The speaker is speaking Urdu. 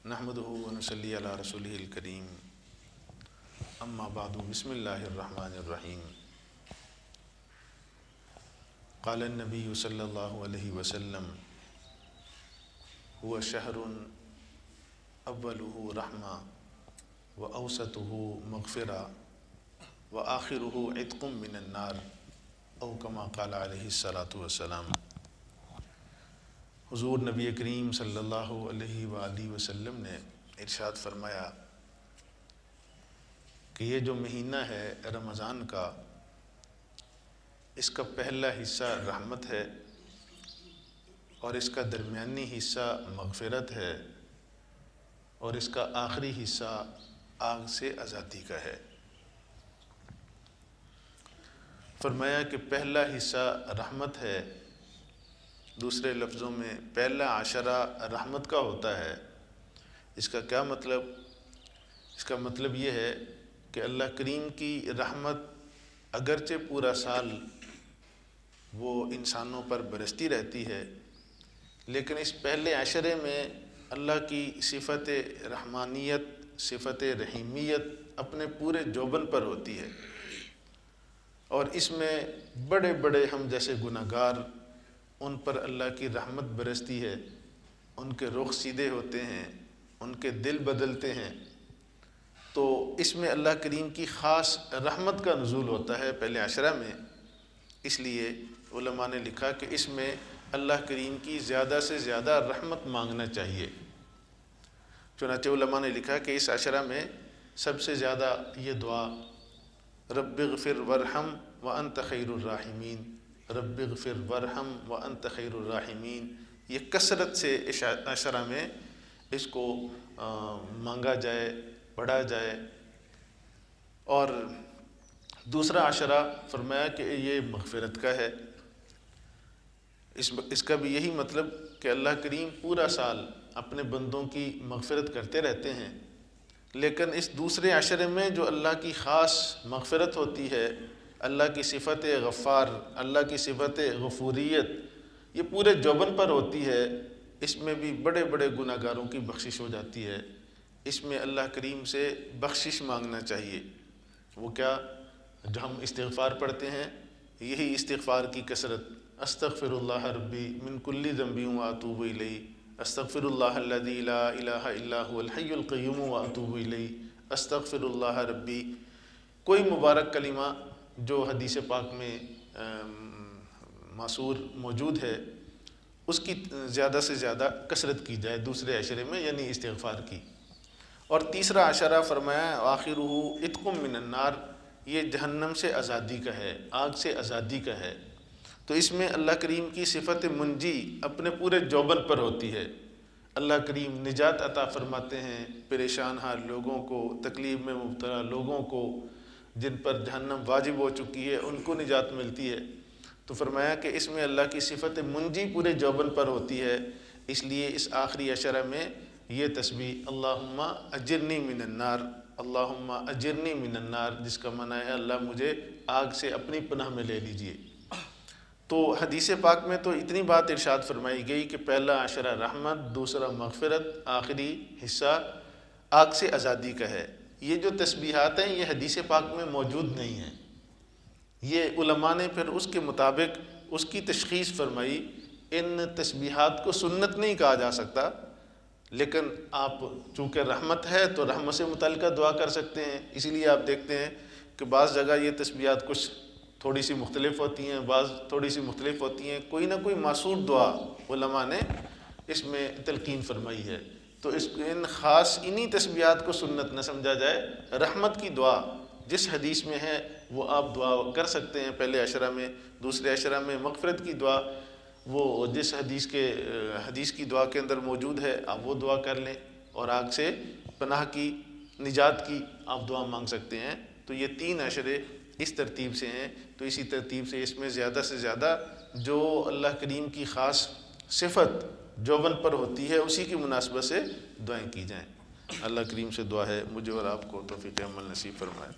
نحمدہ ونصلی علی رسولہ الکریم اما بعد بسم اللہ الرحمن الرحیم قال النبی صلی اللہ علیہ وسلم هو شہر اولہ رحمہ واوسطہ مغفرہ وآخرہ عتق من النار او کما قال علیہ الصلاۃ والسلام۔ حضور نبی کریم صلی اللہ علیہ وآلہ وسلم نے ارشاد فرمایا کہ یہ جو مہینہ ہے رمضان کا، اس کا پہلا حصہ رحمت ہے اور اس کا درمیانی حصہ مغفرت ہے اور اس کا آخری حصہ آگ سے آزادی کا ہے۔ فرمایا کہ پہلا حصہ رحمت ہے، دوسرے لفظوں میں پہلا عشرہ رحمت کا ہوتا ہے۔ اس کا کیا مطلب؟ اس کا مطلب یہ ہے کہ اللہ کریم کی رحمت اگرچہ پورا سال وہ انسانوں پر برستی رہتی ہے، لیکن اس پہلے عشرے میں اللہ کی صفت رحمانیت، صفت رحیمیت اپنے پورے جوبن پر ہوتی ہے، اور اس میں بڑے بڑے ہم جیسے گناہگار، ان پر اللہ کی رحمت برستی ہے، ان کے رخ سیدھے ہوتے ہیں، ان کے دل بدلتے ہیں۔ تو اس میں اللہ کریم کی خاص رحمت کا نزول ہوتا ہے پہلے عشرہ میں۔ اس لیے علماء نے لکھا کہ اس میں اللہ کریم کی زیادہ سے زیادہ رحمت مانگنا چاہیے۔ چنانچہ علماء نے لکھا کہ اس عشرہ میں سب سے زیادہ یہ دعا رب اغفر وارحم وانت خیر الراحمین، رب اغفر وارحم وانت خیر الراحمین، یہ کثرت سے اس عشرہ میں اس کو مانگا جائے، پڑھا جائے۔ اور دوسرا عشرہ فرمایا کہ یہ مغفرت کا ہے۔ اس کا بھی یہی مطلب کہ اللہ کریم پورا سال اپنے بندوں کی مغفرت کرتے رہتے ہیں، لیکن اس دوسرے عشرے میں جو اللہ کی خاص مغفرت ہوتی ہے، اللہ کی صفت غفار، اللہ کی صفت غفوریت، یہ پورے جوبن پر ہوتی ہے۔ اس میں بھی بڑے بڑے گناہگاروں کی بخشش ہو جاتی ہے۔ اس میں اللہ کریم سے بخشش مانگنا چاہیے۔ وہ کیا؟ جو ہم استغفار پڑھتے ہیں، یہی استغفار کی کثرت، استغفر اللہ ربی من کل ذنب واتوب الیہ، استغفر اللہ الذی لا الہ الا هو الحی القیوم واتوب الیہ، استغفر اللہ ربی۔ کوئی مبارک کلمہ جو حدیث پاک میں ماثور موجود ہے، اس کی زیادہ سے زیادہ کثرت کی جائے دوسرے عشرے میں، یعنی استغفار کی۔ اور تیسرا عشرہ فرمایا آخرہ عتق من النار، یہ جہنم سے آزادی کا ہے، آگ سے آزادی کا ہے۔ تو اس میں اللہ کریم کی صفت منجی اپنے پورے جوبن پر ہوتی ہے۔ اللہ کریم نجات عطا فرماتے ہیں پریشان حال لوگوں کو، تکلیف میں مبتلا لوگوں کو، جن پر جہنم واجب ہو چکی ہے، ان کو نجات ملتی ہے۔ تو فرمایا کہ اس میں اللہ کی صفت منجی پورے جوبن پر ہوتی ہے۔ اس لیے اس آخری عشرہ میں یہ تسبیح اللہم اجرنی من النار، اللہم اجرنی من النار، جس کا معنی ہے اللہ مجھے آگ سے اپنی پناہ میں لے لیجئے۔ تو حدیث پاک میں تو اتنی بات ارشاد فرمائی گئی کہ پہلا عشرہ رحمت، دوسرا مغفرت، آخری حصہ آگ سے آزادی کا ہے۔ یہ جو تسبیحات ہیں یہ حدیث پاک میں موجود نہیں ہیں۔ یہ علماء نے پھر اس کے مطابق اس کی تشخیص فرمائی۔ ان تسبیحات کو سنت نہیں کہا جا سکتا، لیکن آپ چونکہ رحمت ہے تو رحمت سے متعلقہ دعا کر سکتے ہیں۔ اسی لیے آپ دیکھتے ہیں کہ بعض جگہ یہ تسبیحات کچھ تھوڑی سی مختلف ہوتی ہیں، بعض تھوڑی سی مختلف ہوتی ہیں، کوئی نہ کوئی ماثور دعا علماء نے اس میں تلقین فرمائی ہے۔ تو ان خاص انہی تسبیحات کو سنت نہ سمجھا جائے۔ رحمت کی دعا جس حدیث میں ہے وہ آپ دعا کر سکتے ہیں پہلے عشرہ میں، دوسرے عشرہ میں مغفرت کی دعا وہ جس حدیث کی دعا کے اندر موجود ہے آپ وہ دعا کر لیں، اور آگ سے پناہ کی، نجات کی آپ دعا مانگ سکتے ہیں۔ تو یہ تین عشرے اس ترتیب سے ہیں۔ تو اسی ترتیب سے اس میں زیادہ سے زیادہ جو اللہ کریم کی خاص صفت جوبن پر ہوتی ہے اسی کی مناسبت سے دعائیں کی جائیں۔ اللہ کریم سے دعا ہے مجھے اور آپ کو توفیق عمل نصیب فرمائے۔